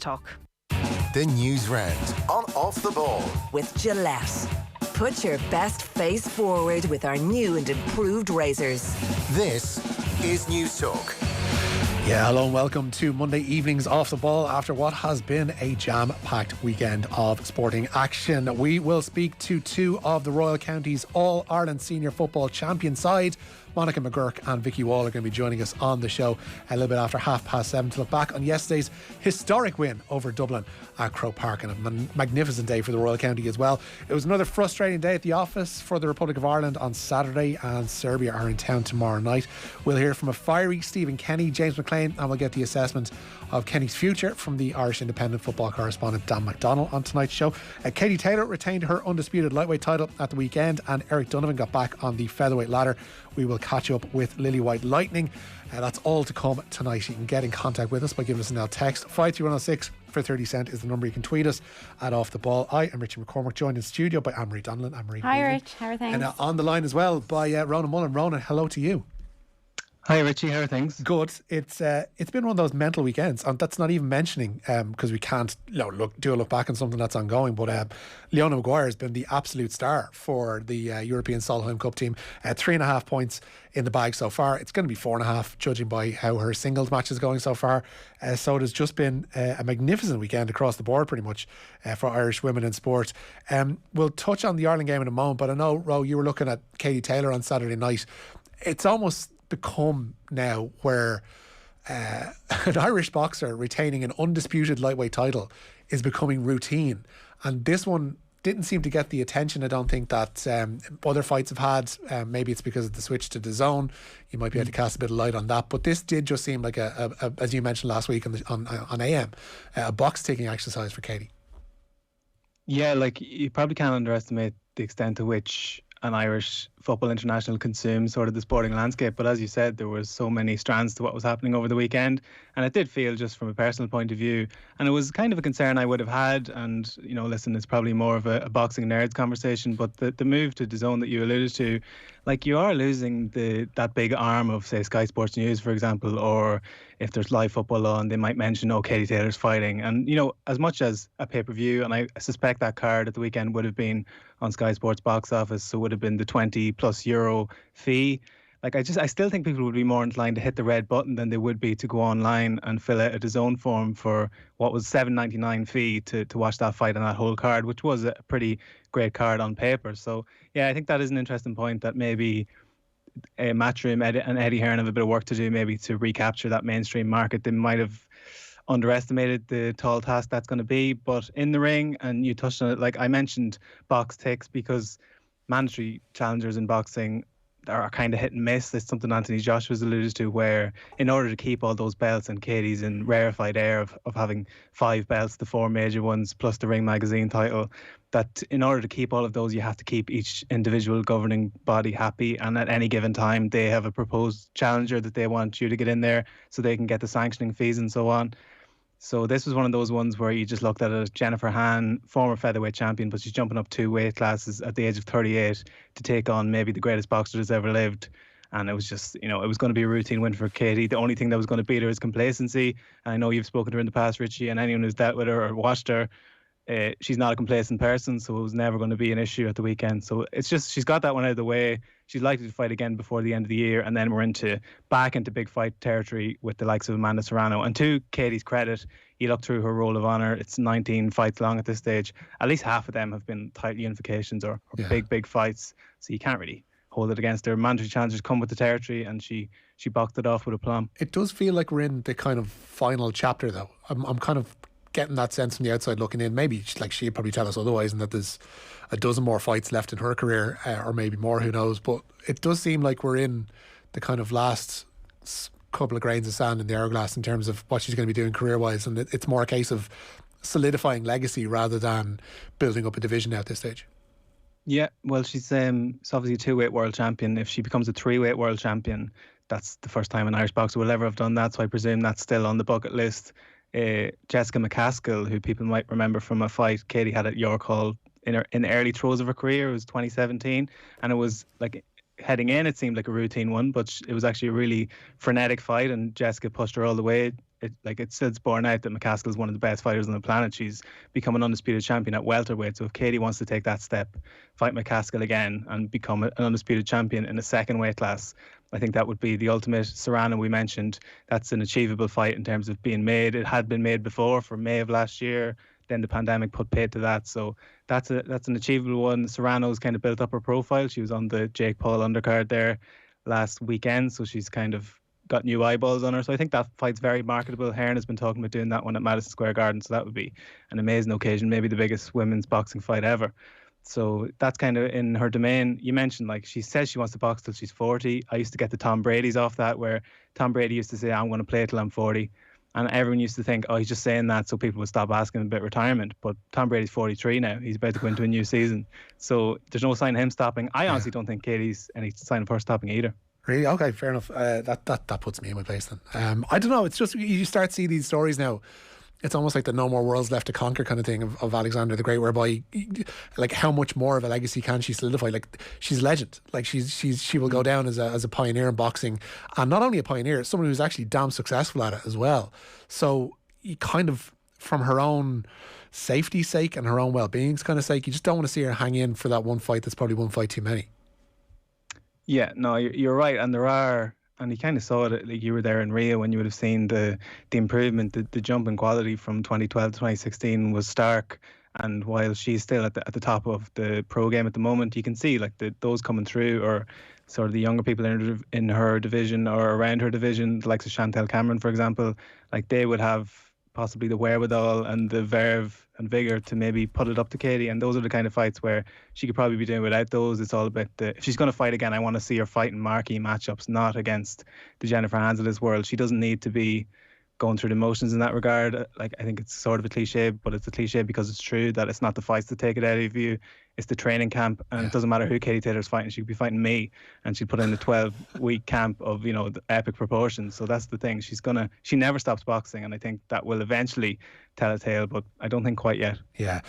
Talk. The Newsround on Off the Ball. With Gillette. Put your best face forward with our new and improved razors. This is News Talk. Yeah, hello and welcome to Monday evening's Off the Ball after what has been a jam-packed weekend of sporting action. We will speak to two of the Royal County's All-Ireland Senior Football Champion side. Monica McGurk and Vicky Wall are going to be joining us on the show a little bit after 7:30 to look back on yesterday's historic win over Dublin at Croke Park, and a magnificent day for the Royal County as well. It was another frustrating day at the office for the Republic of Ireland on Saturday, and Serbia are in town tomorrow night. We'll hear from a fiery Stephen Kenny, James McLean, and we'll get the assessment of Kenny's future from the Irish Independent football correspondent Dan McDonnell on tonight's show. Katie Taylor retained her undisputed lightweight title at the weekend, and Eric Donovan got back on the featherweight ladder. We will catch up with Lily White Lightning. That's all to come tonight. You can get in contact with us by giving us an L text. 53106 for 30 cent is the number. You can tweet us at Off the Ball. I am Richie McCormack, joined in studio by Anne-Marie Donelan. Anne-Marie, hi Rich, how are things? And on the line as well by Ronan Mullen. Ronan, hello to you. Hi Richie, how are things? Good. It's been one of those mental weekends, and that's not even mentioning because we can't do a look back on something that's ongoing. But Leona Maguire has been the absolute star for the European Solheim Cup team. 3.5 points in the bag so far. It's going to be 4.5, judging by how her singles match is going so far. So it has just been a magnificent weekend across the board, pretty much, for Irish women in sport. We'll touch on the Ireland game in a moment, but I know, Ro, you were looking at Katie Taylor on Saturday night. It's almost become now where an Irish boxer retaining an undisputed lightweight title is becoming routine, and this one didn't seem to get the attention I don't think that other fights have had. Maybe it's because of the switch to the zone. You might be able to cast a bit of light on that, but this did just seem like a as you mentioned last week on AM, a box ticking exercise for Katie. Yeah, like you probably can't underestimate the extent to which an Irish football international consumes sort of the sporting landscape. But as you said, there was so many strands to what was happening over the weekend, and it did feel, just from a personal point of view, and it was kind of a concern I would have had. And listen, it's probably more of a boxing nerds conversation, but the move to DAZN that you alluded to, like, you are losing that big arm of, say, Sky Sports News, for example, or if there's live football on, they might mention, Katie Taylor's fighting. And as much as a pay-per-view, and I suspect that card at the weekend would have been on Sky Sports box office, so would have been the €20+ fee. Like, I still think people would be more inclined to hit the red button than they would be to go online and fill out a DAZN form for what was $7.99 fee to watch that fight on that whole card, which was a pretty great card on paper. So yeah, I think that is an interesting point, that maybe Matchroom and Eddie Hearn have a bit of work to do, maybe to recapture that mainstream market. They might have underestimated the tall task that's going to be. But in the ring, and you touched on it, like I mentioned box ticks, because mandatory challengers in boxing are kind of hit and miss. It's something Anthony Joshua's alluded to, where in order to keep all those belts, and Katie's in rarefied air of having 5 belts, the 4 major ones plus the Ring Magazine title, that in order to keep all of those, you have to keep each individual governing body happy, and at any given time they have a proposed challenger that they want you to get in there so they can get the sanctioning fees and so on. So this was one of those ones where you just looked at it. Jennifer Han, former featherweight champion, but she's jumping up 2 weight classes at the age of 38 to take on maybe the greatest boxer that's ever lived. And it was just, it was going to be a routine win for Katie. The only thing that was going to beat her is complacency. And I know you've spoken to her in the past, Richie, and anyone who's dealt with her or watched her, she's not a complacent person, so it was never going to be an issue at the weekend. So it's just, she's got that one out of the way. She's likely to fight again before the end of the year, and then we're back into big fight territory with the likes of Amanda Serrano. And to Katie's credit, you look through her roll of honour, it's 19 fights long at this stage. At least half of them have been title unifications or big fights, so you can't really hold it against her. Mandatory challengers come with the territory, and she boxed it off with aplomb. It does feel like we're in the kind of final chapter, though. I'm kind of getting that sense from the outside looking in. Maybe she'd probably tell us otherwise, and that there's a dozen more fights left in her career, or maybe more, who knows. But it does seem like we're in the kind of last couple of grains of sand in the hourglass in terms of what she's going to be doing career-wise, and it's more a case of solidifying legacy rather than building up a division now at this stage. Yeah, well, she's obviously a 2-weight world champion. If she becomes a 3-weight world champion, that's the first time an Irish boxer will ever have done that, so I presume that's still on the bucket list. Jessica McCaskill, who people might remember from a fight Katie had at York Hall in the early throes of her career, it was 2017, and it was like, heading in, it seemed like a routine one, but it was actually a really frenetic fight, and Jessica pushed her all the way. it's still borne out that McCaskill is one of the best fighters on the planet. She's become an undisputed champion at welterweight. So if Katie wants to take that step, fight McCaskill again and become an undisputed champion in a second weight class, I think that would be the ultimate. Serrano, we mentioned, that's an achievable fight in terms of being made. It had been made before for May of last year. Then the pandemic put paid to that. So that's an achievable one. Serrano's kind of built up her profile. She was on the Jake Paul undercard there last weekend. So she's kind of got new eyeballs on her. So I think that fight's very marketable. Hearn has been talking about doing that one at Madison Square Garden. So that would be an amazing occasion, maybe the biggest women's boxing fight ever. So that's kind of in her domain. You mentioned, like, she says she wants to box till she's 40. I used to get the Tom Brady's off that, where Tom Brady used to say, I'm going to play till I'm 40. And everyone used to think, oh, he's just saying that so people would stop asking him about retirement. But Tom Brady's 43 now. He's about to go into a new season. So there's no sign of him stopping. I honestly don't think Katie's any sign of her stopping either. Really? Okay, fair enough. That puts me in my place then. I don't know. It's just, you start to see these stories now. It's almost like the no more worlds left to conquer kind of thing of Alexander the Great, whereby, like, how much more of a legacy can she solidify? Like, she's a legend. Like, she will go down as a pioneer in boxing, and not only a pioneer, someone who's actually damn successful at it as well. So you kind of, from her own safety's sake and her own well-being's kind of sake, you just don't want to see her hang in for that one fight that's probably one fight too many. Yeah, no, you're right, and there are. And you kind of saw it, like, you were there in Rio when you would have seen the improvement, the jump in quality from 2012 to 2016 was stark. And while she's still at the top of the pro game at the moment, you can see, like, those coming through, or sort of the younger people in her division or around her division, the likes of Chantel Cameron, for example, like, they would have possibly the wherewithal and the verve and vigour to maybe put it up to Katie. And those are the kind of fights where she could probably be doing without those. It's all about if she's going to fight again, I want to see her fighting marquee matchups, not against the Jennifer Hans of this world. She doesn't need to be going through the motions in that regard. Like, I think it's sort of a cliche, but it's a cliche because it's true that it's not the fights that take it out of you. It's the training camp, and it doesn't matter who Katie Taylor's fighting. She could be fighting me, and she'd put in a 12-week camp of, the epic proportions. So that's the thing. She never stops boxing, and I think that will eventually tell a tale, but I don't think quite yet. Yeah.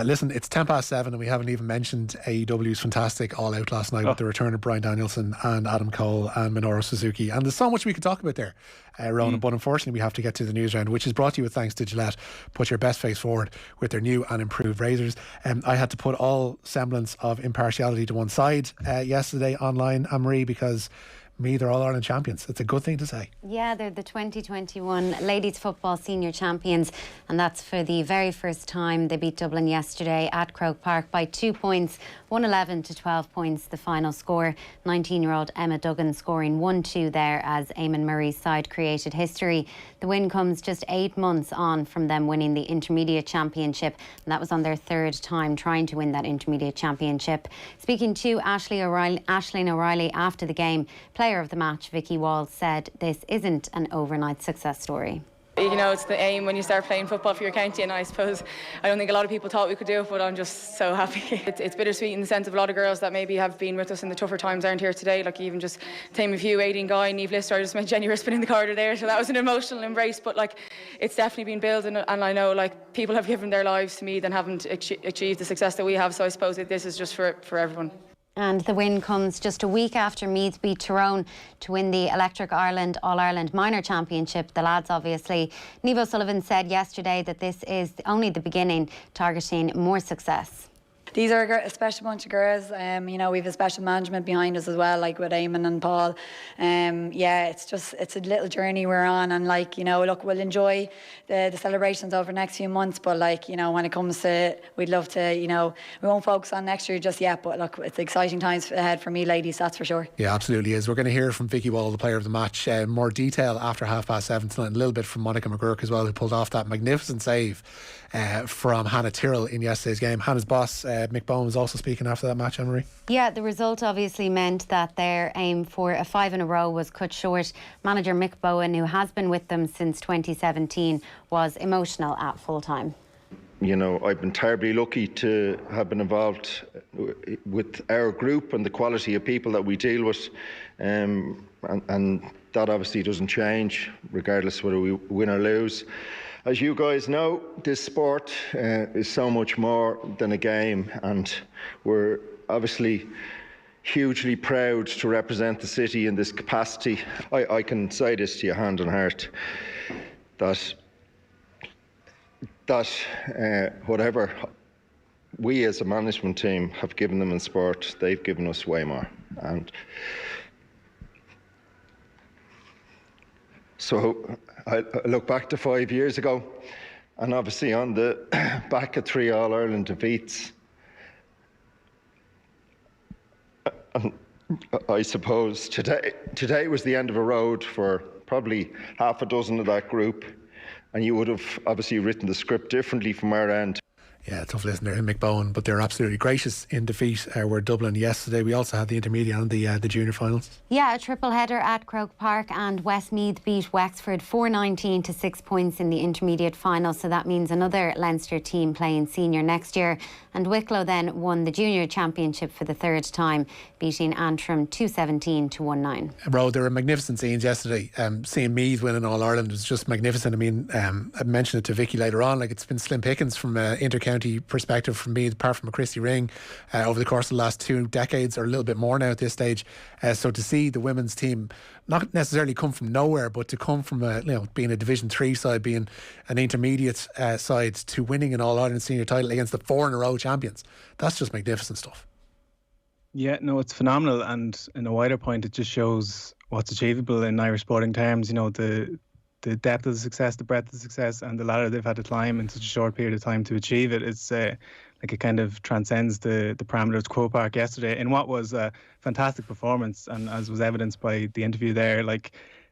Listen, it's 7:10 and we haven't even mentioned AEW's fantastic All Out last night with the return of Bryan Danielson and Adam Cole and Minoru Suzuki. And there's so much we could talk about there, Ronan, but unfortunately we have to get to the news round, which is brought to you with thanks to Gillette. Put your best face forward with their new and improved razors. I had to put all semblance of impartiality to one side yesterday online, Anne-Marie, because they're All-Ireland champions. It's a good thing to say. Yeah, they're the 2021 Ladies Football Senior Champions, and that's for the very first time. They beat Dublin yesterday at Croke Park by 2 points, 111 to 12 points the final score. 19-year-old Emma Duggan scoring 1-2 there as Eamon Murray's side created history. The win comes just 8 months on from them winning the Intermediate Championship, and that was on their third time trying to win that Intermediate Championship. Speaking to Aisling O'Reilly after the game, player of the match Vicky Wall said this isn't an overnight success story. It's the aim when you start playing football for your county, and I suppose I don't think a lot of people thought we could do it, but I'm just so happy. It's bittersweet in the sense of a lot of girls that maybe have been with us in the tougher times aren't here today. Like, even just name a few, Aideen Guy, Niamh Lister, I just met Jenny Rispin in the corridor there, so that was an emotional embrace. But, like, it's definitely been building, and I know, like, people have given their lives to me that haven't achieved the success that we have, so I suppose this is just for everyone. And the win comes just a week after Meath beat Tyrone to win the Electric Ireland All-Ireland Minor Championship. The lads, obviously. Niamh O'Sullivan said yesterday that this is only the beginning, targeting more success. These are a special bunch of girls. We have a special management behind us as well, like with Eamon and Paul. It's a little journey we're on, and look, we'll enjoy the celebrations over the next few months. But when it comes to, we'd love to, we won't focus on next year just yet. But look, it's exciting times ahead for me, ladies. That's for sure. Yeah, absolutely is. We're going to hear from Vicky Wall, the player of the match, more detail after 7:30 tonight. A little bit from Monica McGurk as well, who pulled off that magnificent save from Hannah Tyrrell in yesterday's game. Hannah's boss, Mick Bowen, was also speaking after that match, Anne-Marie. Yeah, the result obviously meant that their aim for a 5 in a row was cut short. Manager Mick Bowen, who has been with them since 2017, was emotional at full time. I've been terribly lucky to have been involved with our group and the quality of people that we deal with, and that obviously doesn't change regardless whether we win or lose. As you guys know, this sport is so much more than a game, and we're obviously hugely proud to represent the city in this capacity. I can say this to you hand on heart. whatever we as a management team have given them in sport, they've given us way more. And so I look back to 5 years ago, and obviously on the back of 3 All-Ireland defeats, I suppose today was the end of a road for probably half a dozen of that group, and you would have obviously written the script differently from our end. Yeah, tough listener in Mick Bowen, but they're absolutely gracious in defeat. We're Dublin yesterday. We also had the intermediate and the junior finals. Yeah, a triple header at Croke Park, and Westmeath beat Wexford 4-19 to 6 points in the intermediate final. So that means another Leinster team playing senior next year. And Wicklow then won the junior championship for the third time, beating Antrim 2-17 to 1-9. Bro, there were magnificent scenes yesterday. Seeing Meath winning All Ireland was just magnificent. I mean, I mentioned it to Vicky later on. Like, it's been slim pickings from inter-county perspective from Meath, apart from a Christy Ring, over the course of the last 2 decades, or a little bit more now at this stage. So to see the women's team not necessarily come from nowhere, but to come from being a Division 3 side, being an intermediate side, to winning an All Ireland senior title against the 4 in a row champions, that's just magnificent stuff. Yeah, no, it's phenomenal, and in a wider point, it just shows what's achievable in Irish sporting terms. You know, the depth of the success, the breadth of the success, and the ladder they've had to climb in such a short period of time to achieve it. It's like it kind of transcends the parameters of Croke Park yesterday in what was a fantastic performance, and as was evidenced by the interview there, like,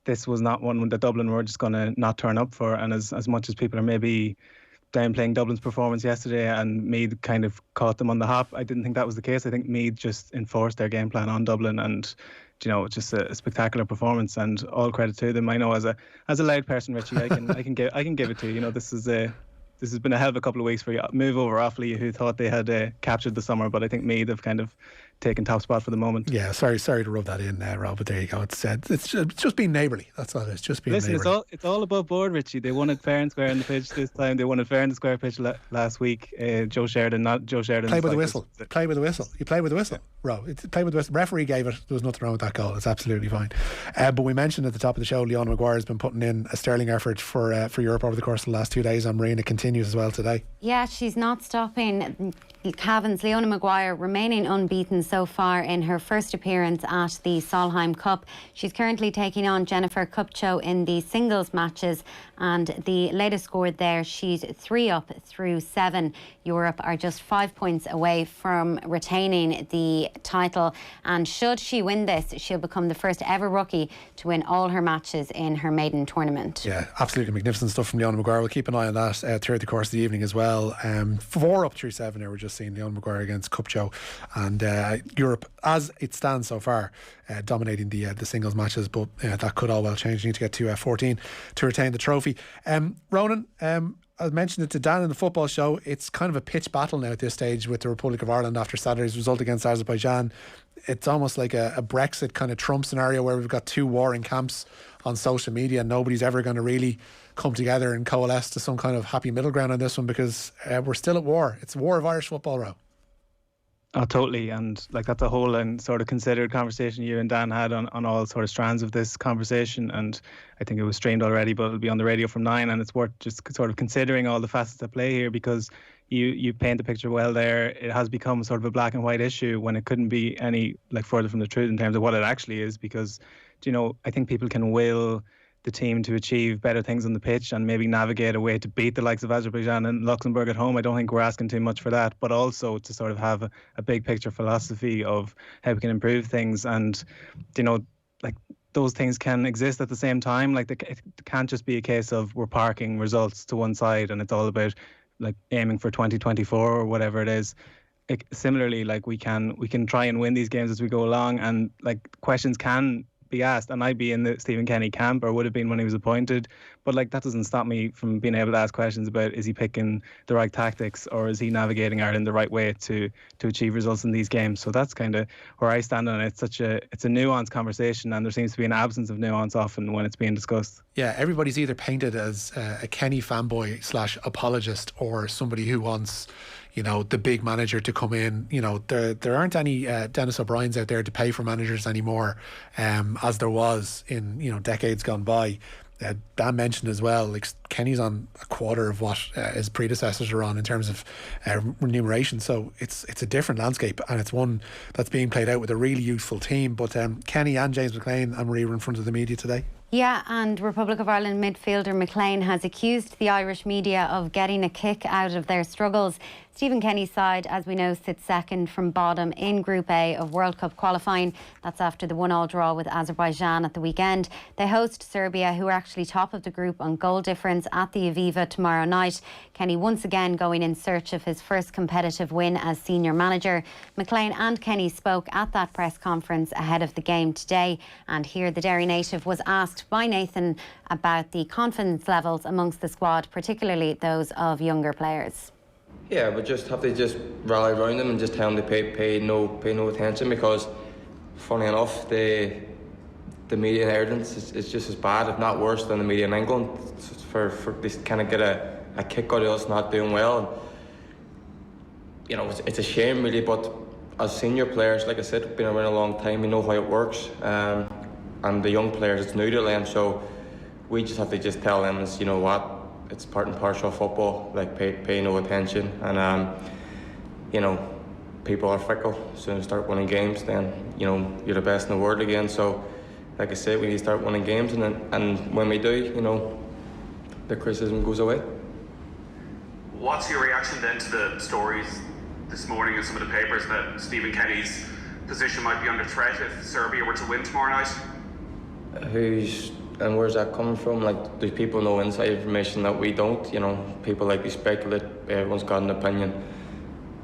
this was not one that Dublin were just going to not turn up for. And as much as people are maybe downplaying Dublin's performance yesterday and Meath kind of caught them on the hop, I didn't think that was the case. I think Meath just enforced their game plan on Dublin, and just a spectacular performance, and all credit to them. I know as a loud person, Richie, I can give it to you. This has been a hell of a couple of weeks for you. Move over Offaly, who thought they had captured the summer, but I think Meath have kind of taken top spot for the moment. Yeah, sorry to rub that in, Rob, but there you go. It's just being neighbourly. That's all it is. Just being neighbourly. Listen, it's all above board, Richie. They won it fair and square on the pitch this time. They won it fair in the square pitch last week. Joe Sheridan. Play with the whistle. Play with the whistle. You play with the whistle, Rob. Play with the whistle. Referee gave it. There was nothing wrong with that goal. It's absolutely fine. But we mentioned at the top of the show, Leona Maguire has been putting in a sterling effort for Europe over the course of the last 2 days. And Marina continues as well today. Yeah, she's not stopping. Cavan's Leona Maguire remaining unbeaten so far in her first appearance at the Solheim Cup. She's currently taking on Jennifer Kupcho in the singles matches, and the latest score there, she's 3 up through 7. Europe are just 5 points away from retaining the title, and should she win this, she'll become the first ever rookie to win all her matches in her maiden tournament. Yeah, absolutely magnificent stuff from Leona Maguire. We'll keep an eye on that throughout the course of the evening as well. 4 up through 7 there. We're just seeing Leona Maguire against Kupcho, and Europe, as it stands so far, dominating the singles matches, but that could all well change. You need to get to 14 to retain the trophy. Ronan, I mentioned it to Dan in the football show, it's kind of a pitched battle now at this stage with the Republic of Ireland after Saturday's result against Azerbaijan. It's almost like a Brexit kind of Trump scenario where we've got 2 warring camps on social media, and nobody's ever going to really come together and coalesce to some kind of happy middle ground on this one, because we're still at war. It's a war of Irish football, Row. Oh, totally. And like, that's a whole and sort of considered conversation you and Dan had on all sort of strands of this conversation. And I think it was streamed already, but it'll be on the radio from 9. And it's worth just sort of considering all the facets at play here, because you paint the picture well there. It has become sort of a black and white issue when it couldn't be any further from the truth in terms of what it actually is. Because, I think people can will the team to achieve better things on the pitch and maybe navigate a way to beat the likes of Azerbaijan and Luxembourg at home. I don't think we're asking too much for that, but also to sort of have a big picture philosophy of how we can improve things. And, those things can exist at the same time. It can't just be a case of we're parking results to one side and it's all about aiming for 2024 or whatever it is. Similarly, we can try and win these games as we go along, and questions can be asked, and I'd be in the Stephen Kenny camp, or would have been when he was appointed, but that doesn't stop me from being able to ask questions about, is he picking the right tactics, or is he navigating Ireland the right way to achieve results in these games? So that's kind of where I stand on it. It's a nuanced conversation, and there seems to be an absence of nuance often when it's being discussed. Yeah, everybody's either painted as a Kenny fanboy / apologist, or somebody who wants the big manager to come in. There aren't any Dennis O'Briens out there to pay for managers anymore, as there was in decades gone by. Dan mentioned as well, like Kenny's on a quarter of what his predecessors are on in terms of remuneration, so it's a different landscape, and it's one that's being played out with a really youthful team. But Kenny and James McLean and Marie were in front of the media today. Yeah, and Republic of Ireland midfielder McLean has accused the Irish media of getting a kick out of their struggles. Stephen Kenny's side, as we know, sits second from bottom in Group A of World Cup qualifying. That's after the 1-1 draw with Azerbaijan at the weekend. They host Serbia, who are actually top of the group on goal difference, at the Aviva tomorrow night. Kenny once again going in search of his first competitive win as senior manager. McLean and Kenny spoke at that press conference ahead of the game today, and here the Derry native was asked by Nathan about the confidence levels amongst the squad, particularly those of younger players. Yeah, we just have to just rally around them and just tell them to pay no attention, because funny enough the media in Ireland is just as bad, if not worse, than the media in England, for they kind of get a kick out of us not doing well. And, you know, it's a shame really, but as senior players, like I said, we've been around a long time, we know how it works, and the young players, it's new to them, so we just have to just tell them, you know what, it's part and parcel of football, like pay no attention, and you know, people are fickle. As soon as you start winning games, then you know you're the best in the world again. So like I said, we need to start winning games, and when we do, you know, the criticism goes away. What's your reaction then to the stories this morning in some of the papers that Stephen Kenny's position might be under threat if Serbia were to win tomorrow night? And where's that coming from? Like, there's people know inside information that we don't. You know, people like to speculate. Everyone's got an opinion.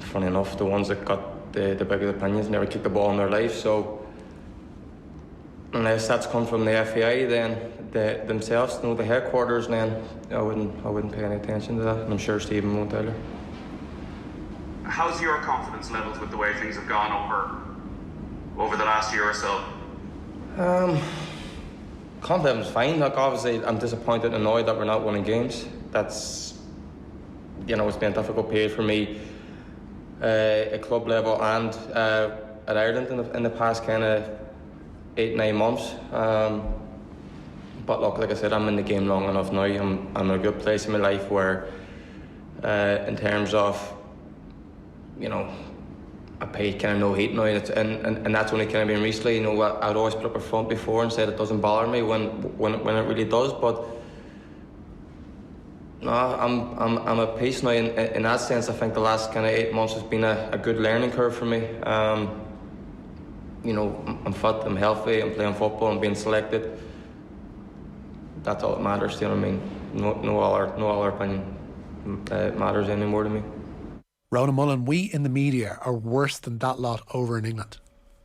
Funny enough, the ones that got the biggest opinions never kicked the ball in their life. So unless that's come from the FAI, then themselves, you know, the headquarters, then I wouldn't pay any attention to that. And I'm sure Stephen won't either. How's your confidence levels with the way things have gone over the last year or so? Confidence is fine. Like, obviously, I'm disappointed and annoyed that we're not winning games. That's, you know, it's been a difficult period for me at club level and at Ireland in the past kind of 8-9 months. But look, like I said, I'm in the game long enough now. I'm in a good place in my life where, in terms of, you know, I paid kind of no heat now, and that's only kind of been recently. You know, I'd always put up a front before and said it doesn't bother me when it really does. But no, I'm at peace now. In that sense, I think the last kind of 8 months has been a good learning curve for me. You know, I'm fit, I'm healthy, I'm playing football, I'm being selected. That's all that matters. You know what I mean? No other opinion matters anymore to me. Ronan, Mullen, we in the media are worse than that lot over in England.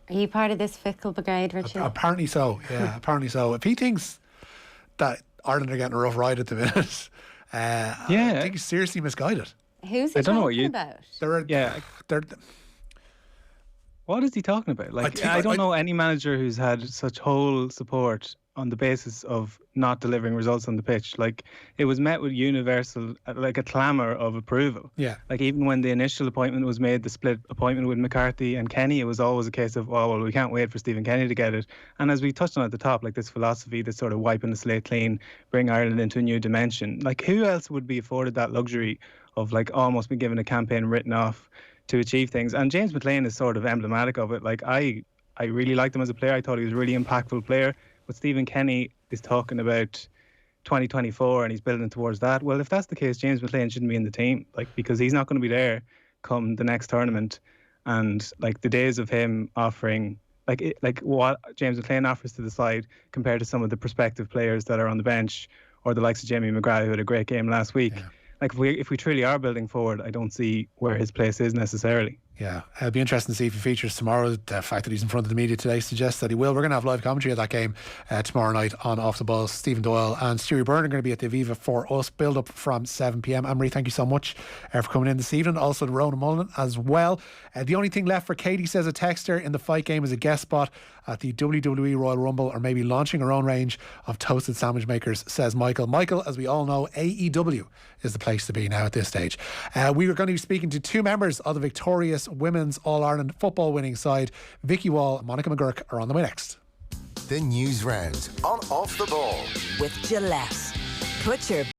Are you part of this fickle brigade, Richie? Apparently so, yeah, apparently so. If he thinks that Ireland are getting a rough ride at the minute, I think he's seriously misguided. Who's he talking about? What is he talking about? Like, I don't know any manager who's had such whole support on the basis of not delivering results on the pitch. Like, it was met with universal, like a clamour of approval. Yeah. Like, even when the initial appointment was made, the split appointment with McCarthy and Kenny, it was always a case of, oh, well, we can't wait for Stephen Kenny to get it. And as we touched on at the top, like this philosophy, this sort of wiping the slate clean, bring Ireland into a new dimension. Like, who else would be afforded that luxury of like almost being given a campaign written off to achieve things? And James McLean is sort of emblematic of it. Like, I really liked him as a player. I thought he was a really impactful player. But Stephen Kenny is talking about 2024 and he's building towards that. Well, if that's the case, James McLean shouldn't be in the team, like, because he's not going to be there come the next tournament. And like the days of him offering like what James McLean offers to the side compared to some of the prospective players that are on the bench, or the likes of Jamie McGrath, who had a great game last week. Yeah. Like, if we truly are building forward, I don't see where his place is necessarily. Yeah, it'll be interesting to see if he features tomorrow. The fact that he's in front of the media today suggests that he will. We're going to have live commentary of that game tomorrow night on Off the Ball. Stephen Doyle and Stewie Byrne are going to be at the Aviva for us. Build up from 7 p.m. Anne-Marie, thank you so much for coming in this evening. Also to Ronan Mullen as well. The only thing left for Katie, says a texter, in the fight game is a guest spot at the WWE Royal Rumble, or maybe launching her own range of toasted sandwich makers, says Michael. Michael, as we all know, AEW is the place to be now at this stage. We were going to be speaking to two members of the victorious women's All-Ireland football winning side. Vicky Wall and Monica McGurk are on the way next. The Newsround on Off the Ball. with Gillette. Put your